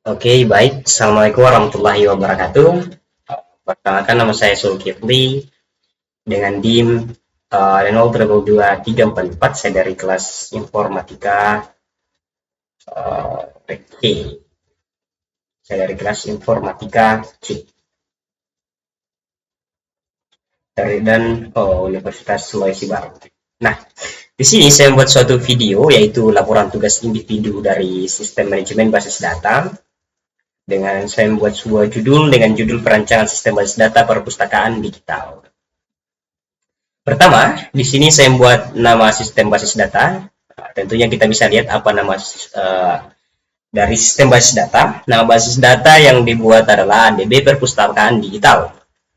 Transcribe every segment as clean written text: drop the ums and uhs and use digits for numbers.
Oke, baik. Assalamualaikum warahmatullahi wabarakatuh. Perkenalkan, nama saya Zulkifli dengan NIM 02234. Saya dari kelas Informatika C. Saya dari kelas Informatika C dan Universitas Sulawesi Barat. Nah, di sini saya membuat suatu video yaitu laporan tugas individu dari sistem manajemen basis data dengan saya membuat sebuah judul dengan judul perancangan sistem basis data perpustakaan digital. Pertama, di sini saya membuat nama sistem basis data. Tentunya kita bisa lihat apa nama dari sistem basis data. Nama basis data yang dibuat adalah DB Perpustakaan Digital.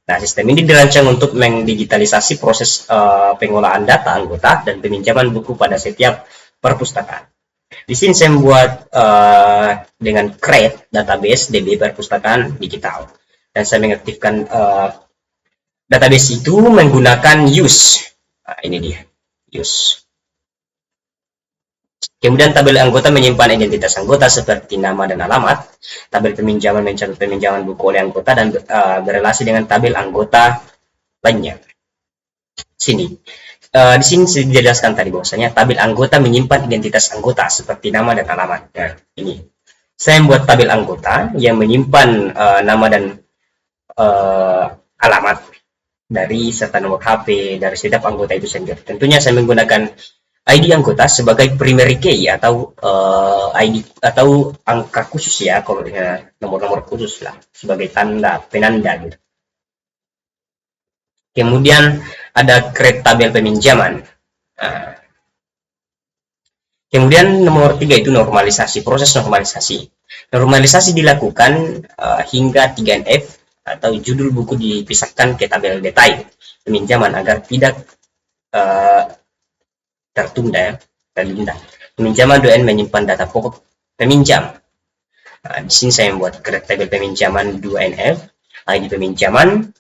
Nah, sistem ini dirancang untuk mendigitalisasi proses pengolahan data anggota dan peminjaman buku pada setiap perpustakaan. Di sini saya membuat dengan create database DB Perpustakaan Digital. Dan saya mengaktifkan database itu menggunakan use. Nah, ini dia, use. Kemudian tabel anggota menyimpan identitas anggota seperti nama dan alamat. Tabel peminjaman mencatat peminjaman buku oleh anggota dan berelasi dengan tabel anggota lainnya. Sini. Di sini saya dijelaskan tadi bahwasanya tabel anggota menyimpan identitas anggota seperti nama dan alamat. Nah, ini. Saya membuat tabel anggota yang menyimpan nama dan alamat dari serta nomor HP dari setiap anggota itu sendiri. Tentunya saya menggunakan ID anggota sebagai primary key atau ID atau angka khusus ya, kalau nomor-nomor khusus lah sebagai tanda penanda gitu. Kemudian ada create tabel peminjaman. Nah, kemudian nomor 3 itu normalisasi, proses normalisasi. Normalisasi dilakukan hingga 3NF atau judul buku dipisahkan ke tabel detail peminjaman agar tidak tertunda. Peminjaman DON menyimpan data pokok peminjam. Nah, di sini saya membuat tabel peminjaman 2NF, ID peminjaman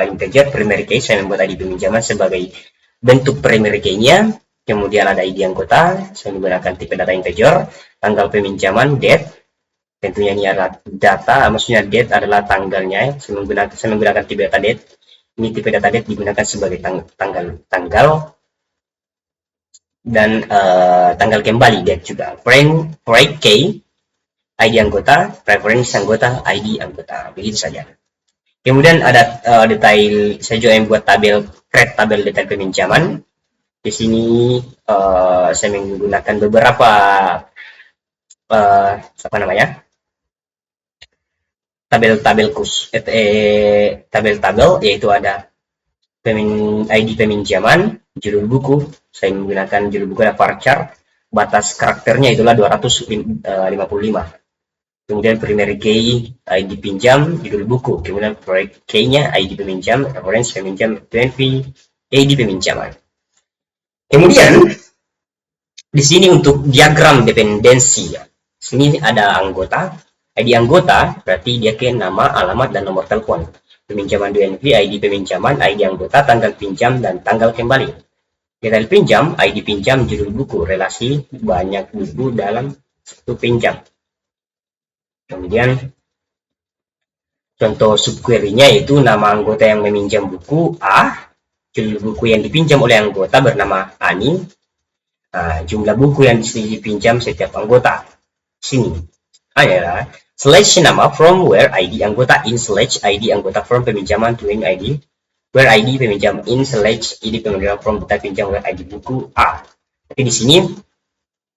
integer primary key. Saya membuat ID peminjaman sebagai bentuk primary key-nya. Kemudian ada ID anggota, saya menggunakan tipe data integer, tanggal peminjaman, date. Tentunya ini adalah data, maksudnya date adalah tanggalnya. Saya menggunakan tipe data date. Ini tipe data date digunakan sebagai tanggal dan tanggal kembali date juga. Break key, ID anggota, preference anggota, ID anggota, begitu saja. Kemudian ada detail, saya juga membuat create tabel detail peminjaman. Di sini saya menggunakan beberapa tabel-tabel tabel-tabel, yaitu ada ID peminjaman, judul buku. Saya menggunakan judul buku ada varchar, batas karakternya itulah 255. Kemudian primary key, ID pinjam, judul buku. Kemudian proyek key-nya, ID peminjam, reference peminjam, ID peminjaman. Kemudian di sini untuk diagram dependensi, sini ada anggota, ID anggota berarti dia ke nama, alamat, dan nomor telepon. Peminjaman DNV, ID peminjaman, ID anggota, tanggal pinjam, dan tanggal kembali. Detail pinjam, ID pinjam, judul buku, relasi banyak buku dalam satu pinjam. Kemudian contoh subquery-nya itu nama anggota yang meminjam buku A, judul buku yang dipinjam oleh anggota bernama Ani, jumlah buku yang dipinjam setiap anggota. Sini adalah slash nama from where ID anggota in slash ID anggota from peminjaman doing ID where ID peminjam in slash ID peminjam from data pinjam where ID buku A. Tapi di sini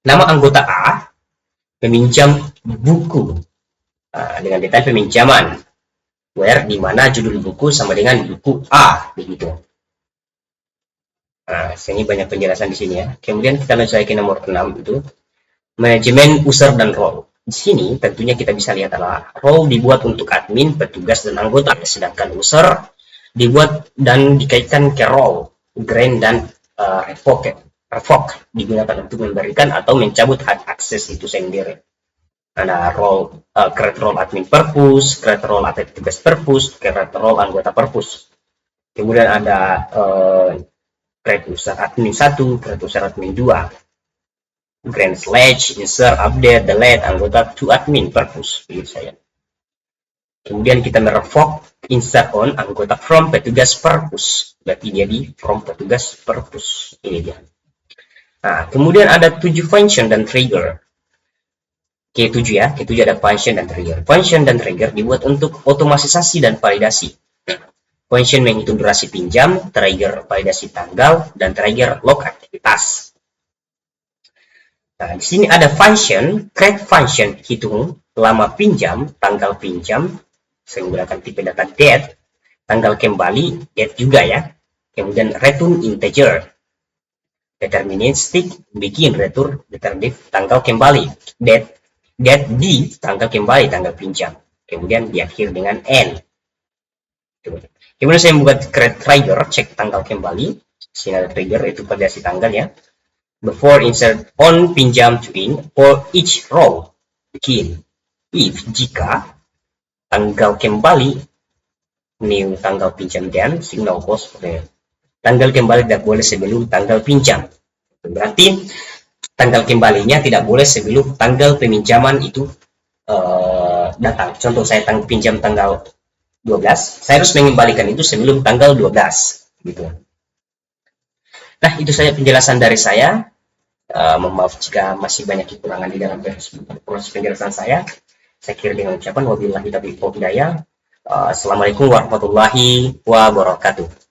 nama anggota A peminjam buku dengan detail peminjaman where di mana judul buku sama dengan buku A begitu. Nah, sini banyak penjelasan di sini ya. Kemudian kita lanjut ke nomor 6 itu manajemen user dan role. Di sini tentunya kita bisa lihat adalah role dibuat untuk admin, petugas, dan anggota, sedangkan user dibuat dan dikaitkan ke role, grant, dan revoke digunakan untuk memberikan atau mencabut hak akses itu sendiri. Ada role create role admin purpose, create role petugas purpose, create role anggota purpose. Kemudian ada create user admin 1, create user admin 2. grant slash, insert, update, delete anggota to admin purpose, begitu saya. Kemudian kita merevoke insert on anggota from petugas purpose, berarti dia di from petugas purpose, ini dia. Nah, kemudian ada 7 function dan trigger. K7 ya, K7 ada function dan trigger. Function dan trigger dibuat untuk otomatisasi dan validasi. Function menghitung durasi pinjam, trigger validasi tanggal, dan trigger log aktivitas. Nah, di sini ada function, create function hitung lama pinjam, tanggal pinjam, saya menggunakan tipe data date, tanggal kembali, date juga ya. Kemudian return integer, deterministic, bikin return deterministic, tanggal kembali, date di tanggal kembali, tanggal pinjam. Kemudian diakhiri dengan n. Kemudian saya membuat create trigger, cek tanggal kembali. Sini ada trigger, itu validasi tanggal ya. Before insert on pinjam to in for each row. Bikin if jika tanggal kembali new tanggal pinjam dan signal post tanggal kembali tidak boleh sebelum tanggal pinjam. Berarti tanggal kembalinya tidak boleh sebelum tanggal peminjaman itu datang. Contoh saya pinjam tanggal 12, saya harus mengembalikan itu sebelum tanggal 12 gitu. Nah, itu saja penjelasan dari saya. Mohon maaf jika masih banyak kekurangan di dalam proses penjelasan saya. Saya kira dengan ucapan wabillahi taufiq wal hidayah. Assalamualaikum warahmatullahi wabarakatuh.